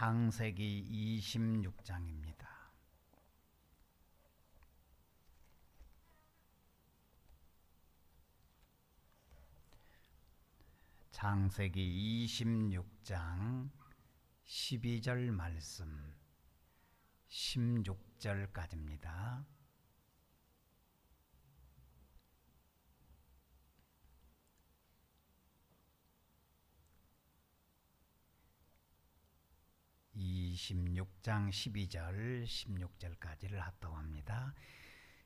창세기 26장입니다. 창세기 26장 12절 말씀 16절까지입니다. 이 16장 12절 16절까지를 합독합니다.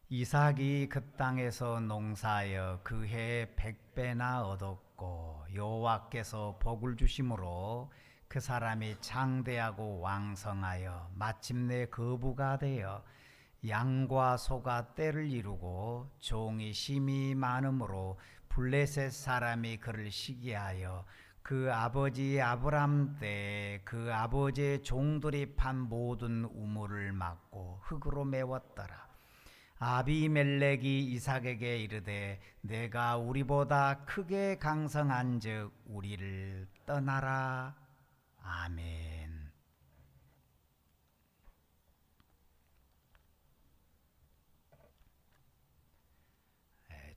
이삭이 그 땅에서 농사하여 그 해에 100배나 얻었고 여호와께서 복을 주심으로 그 사람이 장대하고 왕성하여 마침내 거부가 되어 양과 소가 떼를 이루고 종이 심히 많으므로 블레셋 사람이 그를 시기하여 그 아버지 아브람 때 그 아버지의 종들이 판 모든 우물을 막고 흙으로 메웠더라. 아비멜렉이 이삭에게 이르되 내가 우리보다 크게 강성한즉 우리를 떠나라. 아멘.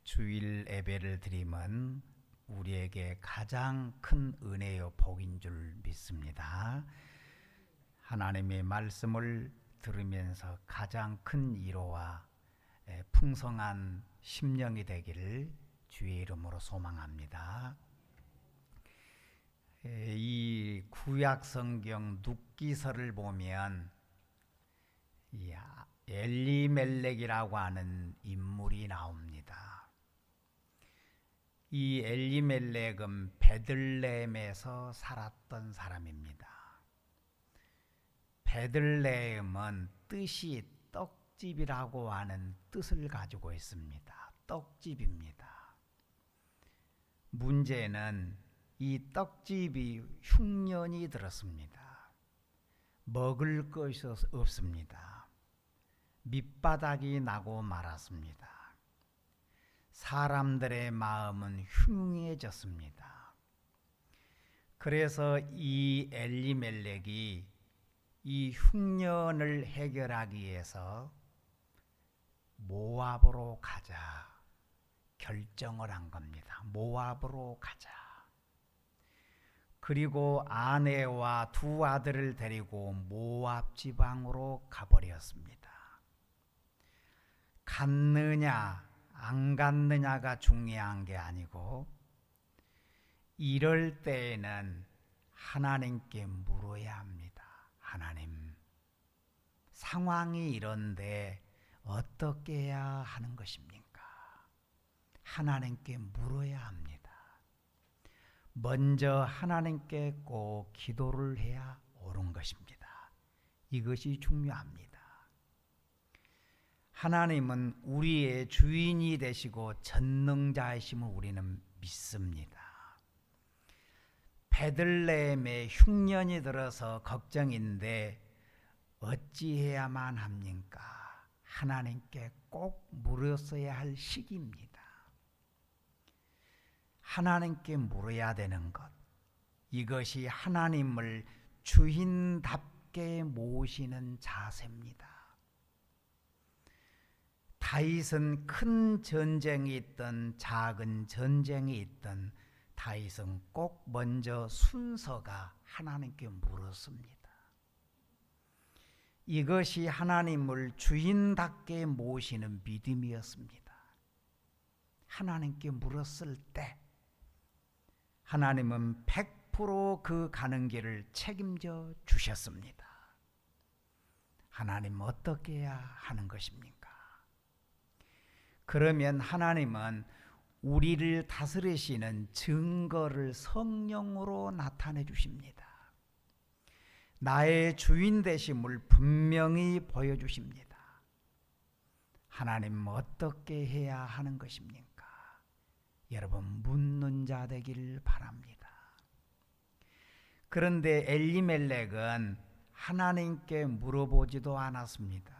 주일 예배를 드림은 우리에게 가장 큰 은혜요 복인 줄 믿습니다. 하나님의 말씀을 들으면서 가장 큰 위로와 풍성한 심령이 되기를 주의 이름으로 소망합니다. 이 구약 성경 눕기서를 보면 이 엘리멜렉이라고 하는 인물이 나옵니다. 이 엘리멜렉은 베들레헴에서 살았던 사람입니다. 베들레헴은 뜻이 떡집이라고 하는 뜻을 가지고 있습니다. 떡집입니다. 문제는 이 떡집이 흉년이 들었습니다. 먹을 것이 없습니다. 밑바닥이 나고 말았습니다. 사람들의 마음은 흉해졌습니다. 그래서 이 엘리멜렉이 이 흉년을 해결하기 위해서 모압으로 가자 결정을 한 겁니다. 모압으로 가자. 그리고 아내와 두 아들을 데리고 모압 지방으로 가버렸습니다. 갔느냐 안 갔느냐가 중요한 게 아니고 이럴 때에는 하나님께 물어야 합니다. 하나님, 상황이 이런데 어떻게 해야 하는 것입니까? 하나님께 물어야 합니다. 먼저 하나님께 꼭 기도를 해야 옳은 것입니다. 이것이 중요합니다. 하나님은 우리의 주인이 되시고 전능자이심을 우리는 믿습니다. 베들레헴에 흉년이 들어서 걱정인데 어찌해야만 합니까? 하나님께 꼭 물었어야 할 시기입니다. 하나님께 물어야 되는 것, 이것이 하나님을 주인답게 모시는 자세입니다. 다윗은 큰 전쟁이 있던 작은 전쟁이 있던 다윗은 꼭 먼저 순서가 하나님께 물었습니다. 이것이 하나님을 주인답게 모시는 믿음이었습니다. 하나님께 물었을 때 하나님은 100% 그 가는 길을 책임져 주셨습니다. 하나님 어떻게 해야 하는 것입니까? 그러면 하나님은 우리를 다스리시는 증거를 성령으로 나타내 주십니다. 나의 주인 되심을 분명히 보여주십니다. 하나님 어떻게 해야 하는 것입니까? 여러분 묻는 자 되길 바랍니다. 그런데 엘리멜렉은 하나님께 물어보지도 않았습니다.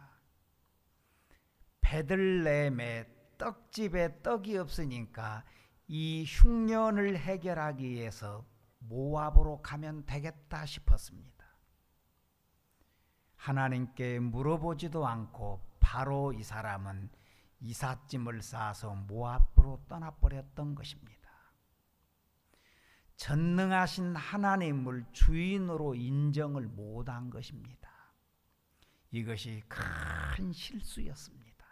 베들레헴에 떡집에 떡이 없으니까 이 흉년을 해결하기 위해서 모압으로 가면 되겠다 싶었습니다. 하나님께 물어보지도 않고 바로 이 사람은 이삿짐을 싸서 모압으로 떠나버렸던 것입니다. 전능하신 하나님을 주인으로 인정을 못한 것입니다. 이것이 큰 실수였습니다.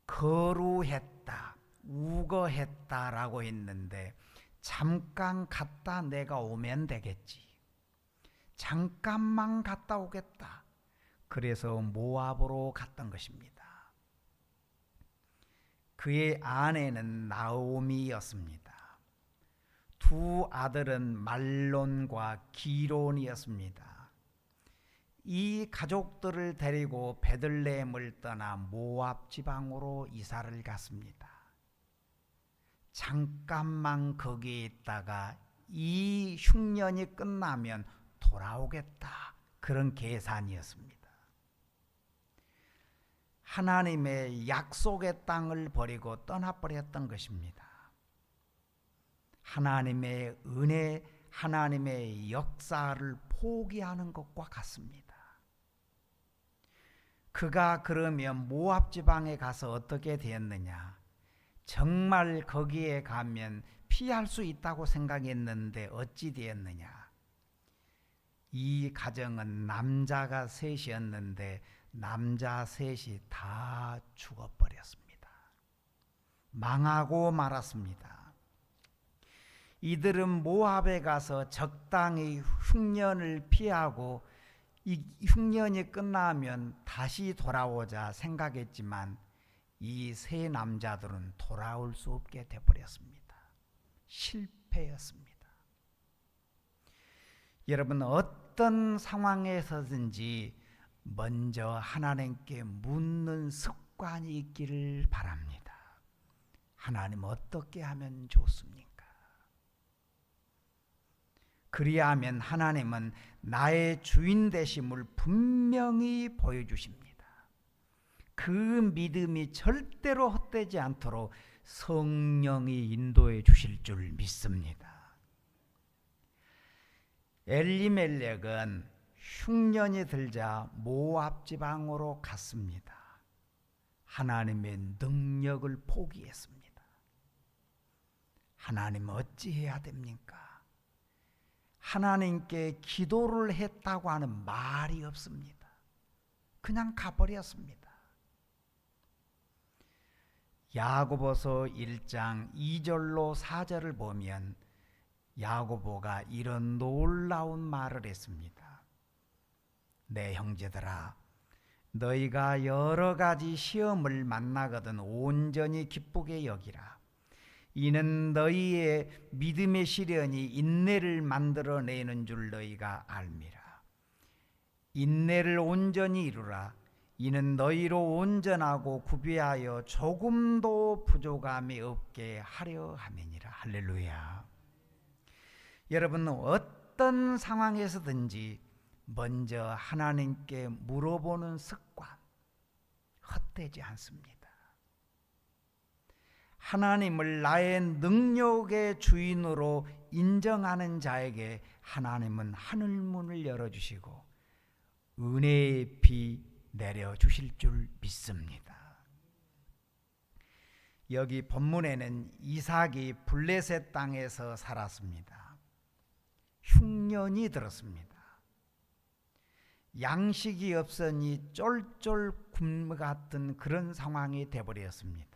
거루했다, 우거했다라고 했는데 잠깐 갔다 내가 오면 되겠지. 잠깐만 갔다 오겠다. 그래서 모압으로 갔던 것입니다. 그의 아내는 나오미였습니다. 두 아들은 말론과 기론이었습니다. 이 가족들을 데리고 베들레헴을 떠나 모압 지방으로 이사를 갔습니다. 잠깐만 거기에 있다가 이 흉년이 끝나면 돌아오겠다. 그런 계산이었습니다. 하나님의 약속의 땅을 버리고 떠나버렸던 것입니다. 하나님의 은혜, 하나님의 역사를 포기하는 것과 같습니다. 그가 그러면 모압 지방에 가서 어떻게 되었느냐? 정말 거기에 가면 피할 수 있다고 생각했는데 어찌 되었느냐? 이 가정은 남자가 셋이었는데 남자 셋이 다 죽어버렸습니다. 망하고 말았습니다. 이들은 모압에 가서 적당히 흉년을 피하고 이 흉년이 끝나면 다시 돌아오자 생각했지만 이 세 남자들은 돌아올 수 없게 되어버렸습니다. 실패였습니다. 여러분, 어떤 상황에서든지 먼저 하나님께 묻는 습관이 있기를 바랍니다. 하나님 어떻게 하면 좋습니까? 그리하면 하나님은 나의 주인 되심을 분명히 보여주십니다. 그 믿음이 절대로 헛되지 않도록 성령이 인도해 주실 줄 믿습니다. 엘리멜렉은 흉년이 들자 모압 지방으로 갔습니다. 하나님의 능력을 포기했습니다. 하나님 어찌해야 됩니까? 하나님께 기도를 했다고 하는 말이 없습니다. 그냥 가버렸습니다. 야고보서 1장 2절로 4절을 보면 야고보가 이런 놀라운 말을 했습니다. 내 형제들아, 너희가 여러 가지 시험을 만나거든 온전히 기쁘게 여기라. 이는 너희의 믿음의 시련이 인내를 만들어내는 줄 너희가 알미라. 인내를 온전히 이루라. 이는 너희로 온전하고 구비하여 조금도 부족함이 없게 하려 함이니라. 할렐루야. 여러분, 어떤 상황에서든지 먼저 하나님께 물어보는 습관 헛되지 않습니다. 하나님을 나의 능력의 주인으로 인정하는 자에게 하나님은 하늘문을 열어주시고 은혜의 비 내려주실 줄 믿습니다. 여기 본문에는 이삭이 블레셋 땅에서 살았습니다. 흉년이 들었습니다. 양식이 없으니 쫄쫄 굶 같은 그런 상황이 되어버렸습니다.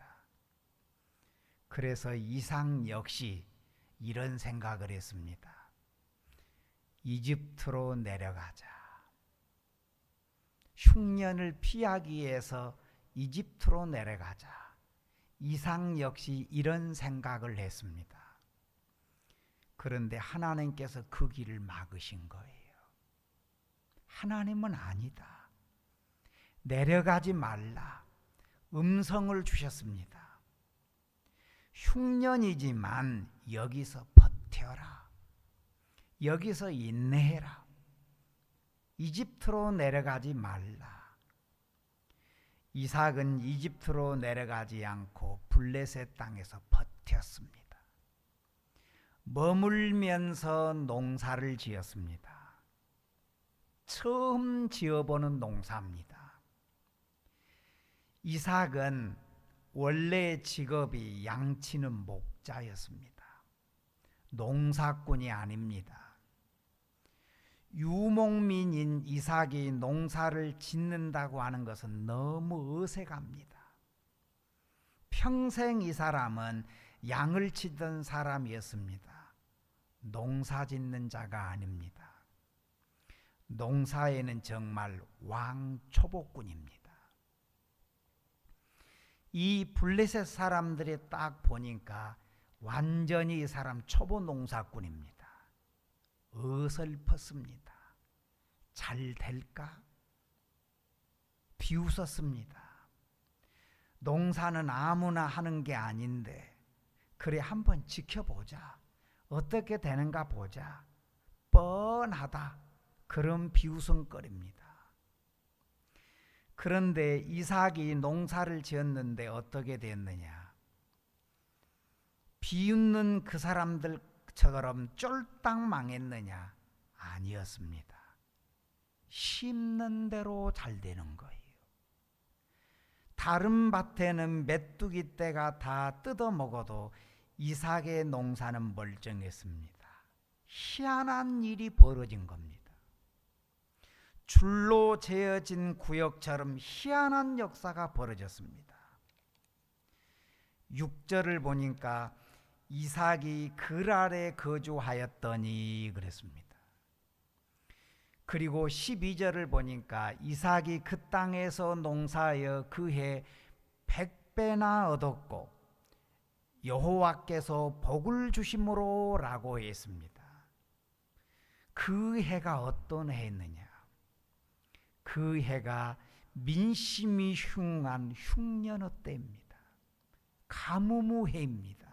그래서 이삭 역시 이런 생각을 했습니다. 이집트로 내려가자. 흉년을 피하기 위해서 이집트로 내려가자. 이삭 역시 이런 생각을 했습니다. 그런데 하나님께서 그 길을 막으신 거예요. 하나님은 아니다. 내려가지 말라. 음성을 주셨습니다. 흉년이지만 여기서 버텨라. 여기서 인내해라. 이집트로 내려가지 말라. 이삭은 이집트로 내려가지 않고 블레셋 땅에서 버텼습니다. 머물면서 농사를 지었습니다. 처음 지어보는 농사입니다. 이삭은 원래 직업이 양치는 목자였습니다. 농사꾼이 아닙니다. 유목민인 이삭이 농사를 짓는다고 하는 것은 너무 어색합니다. 평생 이 사람은 양을 치던 사람이었습니다. 농사 짓는 자가 아닙니다. 농사에는 정말 왕초보꾼입니다. 이 블레셋 사람들이 딱 보니까 완전히 이 사람 초보 농사꾼입니다. 어설펐습니다. 잘 될까? 비웃었습니다. 농사는 아무나 하는 게 아닌데 그래 한번 지켜보자. 어떻게 되는가 보자. 뻔하다. 그런 비웃음거리입니다. 그런데 이삭이 농사를 지었는데 어떻게 됐느냐? 비웃는 그 사람들처럼 쫄딱 망했느냐? 아니었습니다. 심는 대로 잘 되는 거예요. 다른 밭에는 메뚜기 떼가 다 뜯어먹어도 이삭의 농사는 멀쩡했습니다. 희한한 일이 벌어진 겁니다. 줄로 재어진 구역처럼 희한한 역사가 벌어졌습니다. 6절을 보니까 이삭이 글 아래 거주하였더니 그랬습니다. 그리고 12절을 보니까 이삭이 그 땅에서 농사하여 그 해 100배나 얻었고 여호와께서 복을 주심으로 라고 했습니다. 그 해가 어떤 해였느냐? 그 해가 민심이 흉한 흉년의 때입니다. 가뭄의 해입니다.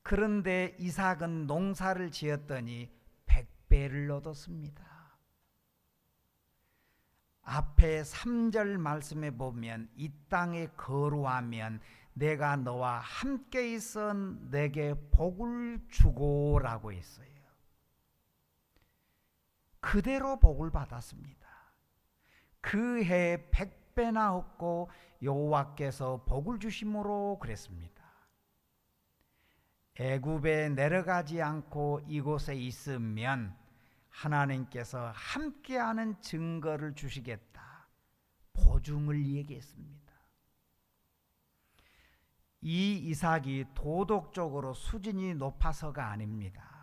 그런데 이삭은 농사를 지었더니 100배를 얻었습니다. 앞에 3절 말씀에 보면 이 땅에 거루하면 내가 너와 함께 있어 내게 복을 주고 라고 했어요. 그대로 복을 받았습니다. 그 해 100배나 얻고 여호와께서 복을 주심으로 그랬습니다. 애굽에 내려가지 않고 이곳에 있으면 하나님께서 함께하는 증거를 주시겠다. 보증을 얘기했습니다. 이 이삭이 도덕적으로 수준이 높아서가 아닙니다.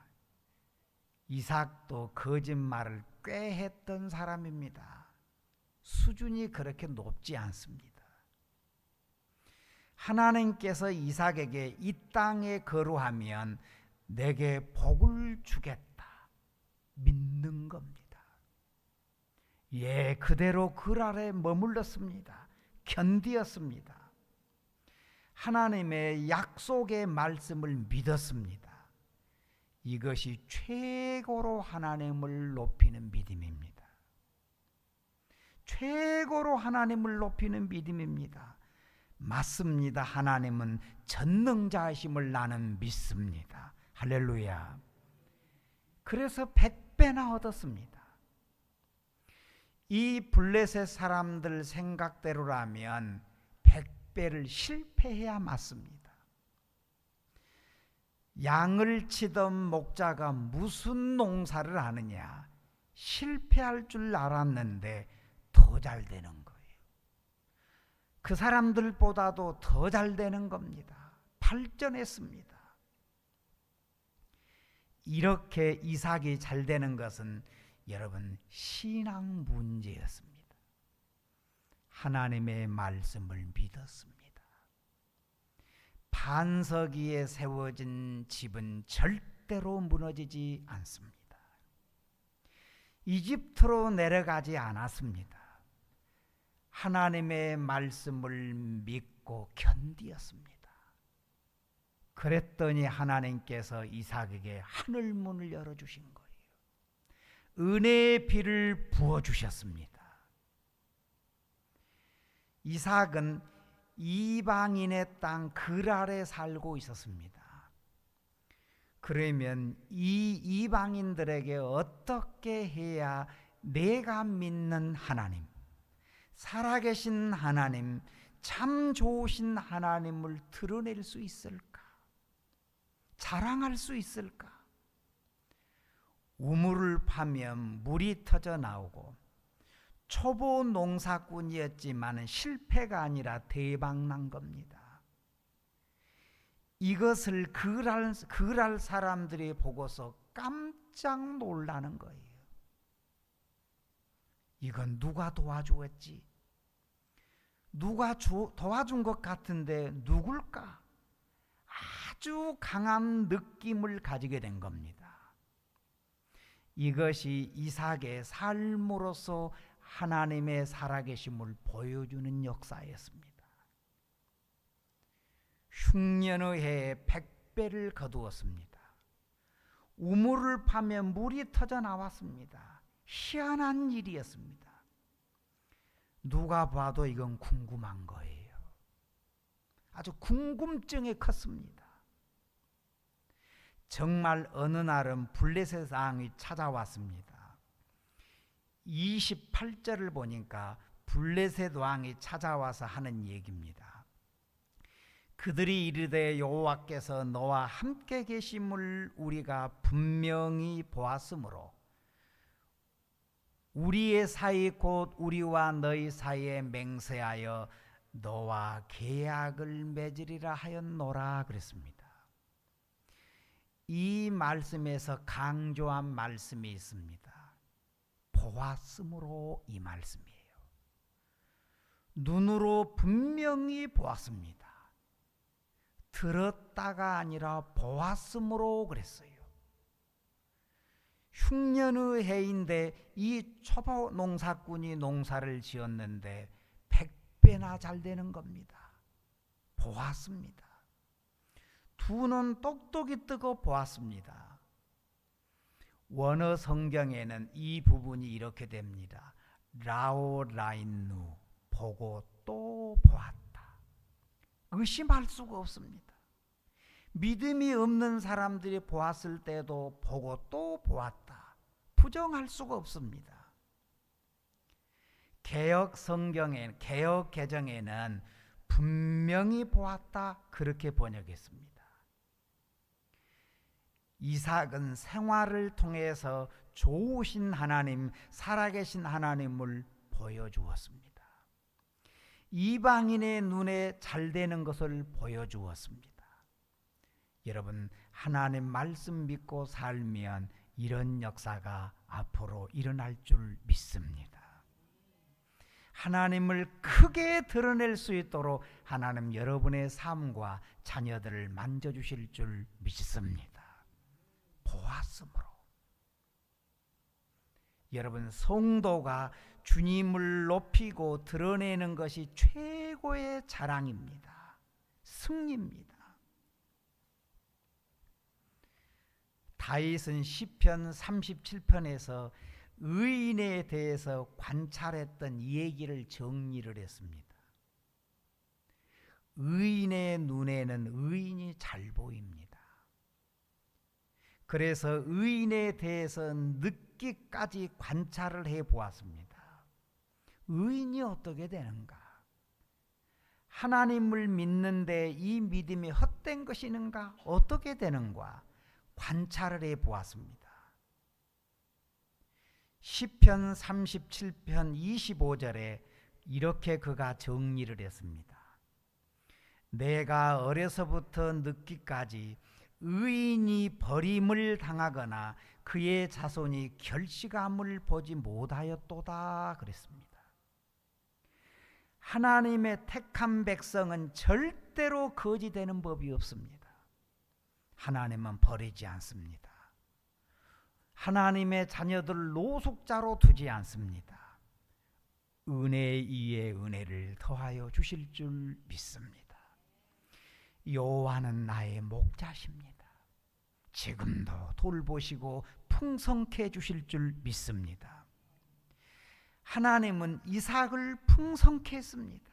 이삭도 거짓말을 꽤 했던 사람입니다. 수준이 그렇게 높지 않습니다. 하나님께서 이삭에게 이 땅에 거루하면 내게 복을 주겠다. 믿는 겁니다. 예, 그대로 글 아래 머물렀습니다. 견디었습니다. 하나님의 약속의 말씀을 믿었습니다. 이것이 최고로 하나님을 높이는 믿음입니다. 최고로 하나님을 높이는 믿음입니다. 맞습니다. 하나님은 전능자이심을 나는 믿습니다. 할렐루야. 그래서 100배나 얻었습니다. 이 블레셋 사람들 생각대로라면 100배를 실패해야 맞습니다. 양을 치던 목자가 무슨 농사를 하느냐? 실패할 줄 알았는데 더 잘 되는 거예요. 그 사람들보다도 더 잘 되는 겁니다. 발전했습니다. 이렇게 이삭이 잘 되는 것은 여러분 신앙 문제였습니다. 하나님의 말씀을 믿었습니다. 반석 위에 세워진 집은 절대로 무너지지 않습니다. 이집트로 내려가지 않았습니다. 하나님의 말씀을 믿고 견디었습니다. 그랬더니 하나님께서 이삭에게 하늘 문을 열어주신 거예요. 은혜의 비를 부어주셨습니다. 이삭은 이방인의 땅 글 아래 살고 있었습니다. 그러면 이 이방인들에게 어떻게 해야 내가 믿는 하나님, 살아계신 하나님, 참 좋으신 하나님을 드러낼 수 있을까? 자랑할 수 있을까? 우물을 파면 물이 터져 나오고 초보 농사꾼이었지만 실패가 아니라 대박난 겁니다. 이것을 그랄 사람들이 보고서 깜짝 놀라는 거예요. 이건 누가 도와주었지? 누가 도와준 것 같은데 누굴까? 아주 강한 느낌을 가지게 된 겁니다. 이것이 이삭의 삶으로서 하나님의 살아계심을 보여주는 역사였습니다. 흉년의 해에 100배를 거두었습니다. 우물을 파면 물이 터져 나왔습니다. 희한한 일이었습니다. 누가 봐도 이건 궁금한 거예요. 아주 궁금증이 컸습니다. 정말 어느 날은 블레셋 왕이 찾아왔습니다. 28절을 보니까 블레셋 왕이 찾아와서 하는 얘기입니다. 그들이 이르되 여호와께서 너와 함께 계심을 우리가 분명히 보았으므로 우리의 사이 곧 우리와 너희 사이에 맹세하여 너와 계약을 맺으리라 하였노라 그랬습니다. 이 말씀에서 강조한 말씀이 있습니다. 보았으므로 이 말씀이에요. 눈으로 분명히 보았습니다. 들었다가 아니라 보았으므로 그랬어요. 흉년의 해인데 이 초보 농사꾼이 농사를 지었는데 100배나 잘 되는 겁니다. 보았습니다. 두 눈 똑똑히 뜨고 보았습니다. 원어 성경에는 이 부분이 이렇게 됩니다. 라오라인누, 보고 또 보았다. 의심할 수가 없습니다. 믿음이 없는 사람들이 보았을 때도 보고 또 보았다. 부정할 수가 없습니다. 개역 성경에, 개역 개정에는 분명히 보았다 그렇게 번역했습니다. 이삭은 생활을 통해서 좋으신 하나님, 살아계신 하나님을 보여주었습니다. 이방인의 눈에 잘 되는 것을 보여주었습니다. 여러분, 하나님 말씀 믿고 살면 이런 역사가 앞으로 일어날 줄 믿습니다. 하나님을 크게 드러낼 수 있도록 하나님 여러분의 삶과 자녀들을 만져주실 줄 믿습니다. 보았으므로. 여러분, 성도가 주님을 높이고 드러내는 것이 최고의 자랑입니다. 승리입니다. 다윗은 시편 37편에서 의인에 대해서 관찰했던 얘기를 정리를 했습니다. 의인의 눈에는 의인이 잘 보입니다. 그래서 의인에 대해서 늦기까지 관찰을 해보았습니다. 의인이 어떻게 되는가? 하나님을 믿는데 이 믿음이 헛된 것이는가? 어떻게 되는가? 관찰을 해보았습니다. 시편 37편 25절에 이렇게 그가 정리를 했습니다. 내가 어려서부터 늙기까지 의인이 버림을 당하거나 그의 자손이 결식함을 보지 못하였도다 그랬습니다. 하나님의 택한 백성은 절대로 거지되는 법이 없습니다. 하나님은 버리지 않습니다. 하나님의 자녀들 노숙자로 두지 않습니다. 은혜 위에 은혜를 더하여 주실 줄 믿습니다. 여호와는 나의 목자십니다. 지금도 돌보시고 풍성케 해주실 줄 믿습니다. 하나님은 이삭을 풍성케 했습니다.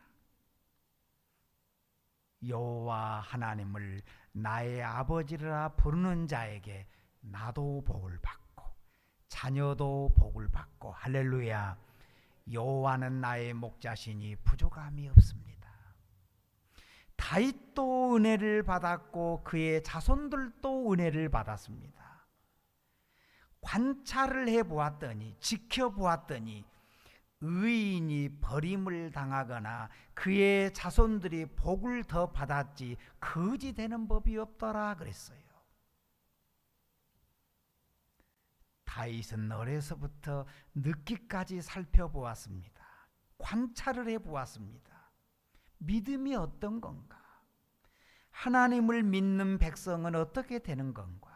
여호와 하나님을 나의 아버지라 부르는 자에게 나도 복을 받고 자녀도 복을 받고 할렐루야. 여호와는 나의 목자시니 부족함이 없습니다. 다윗도 은혜를 받았고 그의 자손들도 은혜를 받았습니다. 관찰을 해보았더니 지켜보았더니 의인이 버림을 당하거나 그의 자손들이 복을 더 받았지 거지 되는 법이 없더라 그랬어요. 다윗은 어려서부터 늦기까지 살펴보았습니다. 관찰을 해보았습니다. 믿음이 어떤 건가? 하나님을 믿는 백성은 어떻게 되는 건가?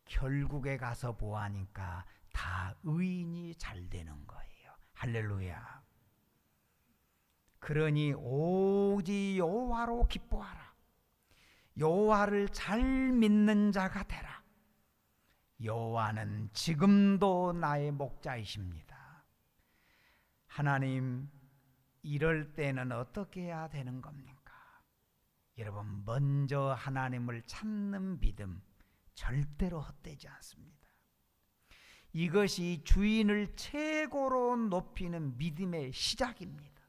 결국에 가서 보아니까 다 의인이 잘 되는 거예요. 할렐루야. 그러니 오직 여호와로 기뻐하라. 여호와를 잘 믿는 자가 되라. 여호와는 지금도 나의 목자이십니다. 하나님, 이럴 때는 어떻게 해야 되는 겁니까? 여러분, 먼저 하나님을 찾는 믿음 절대로 헛되지 않습니다. 이것이 주인을 최고로 높이는 믿음의 시작입니다.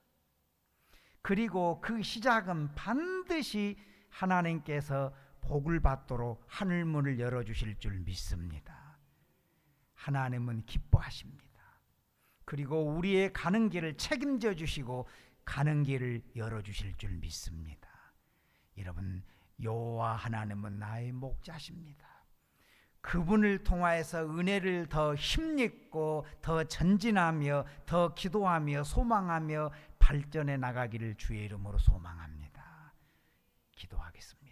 그리고 그 시작은 반드시 하나님께서 복을 받도록 하늘문을 열어주실 줄 믿습니다. 하나님은 기뻐하십니다. 그리고 우리의 가는 길을 책임져 주시고 가는 길을 열어주실 줄 믿습니다. 여러분, 여호와 하나님은 나의 목자십니다. 그분을 통하여서 은혜를 더 힘입고 더 전진하며 더 기도하며 소망하며 발전해 나가기를 주의 이름으로 소망합니다. 기도하겠습니다.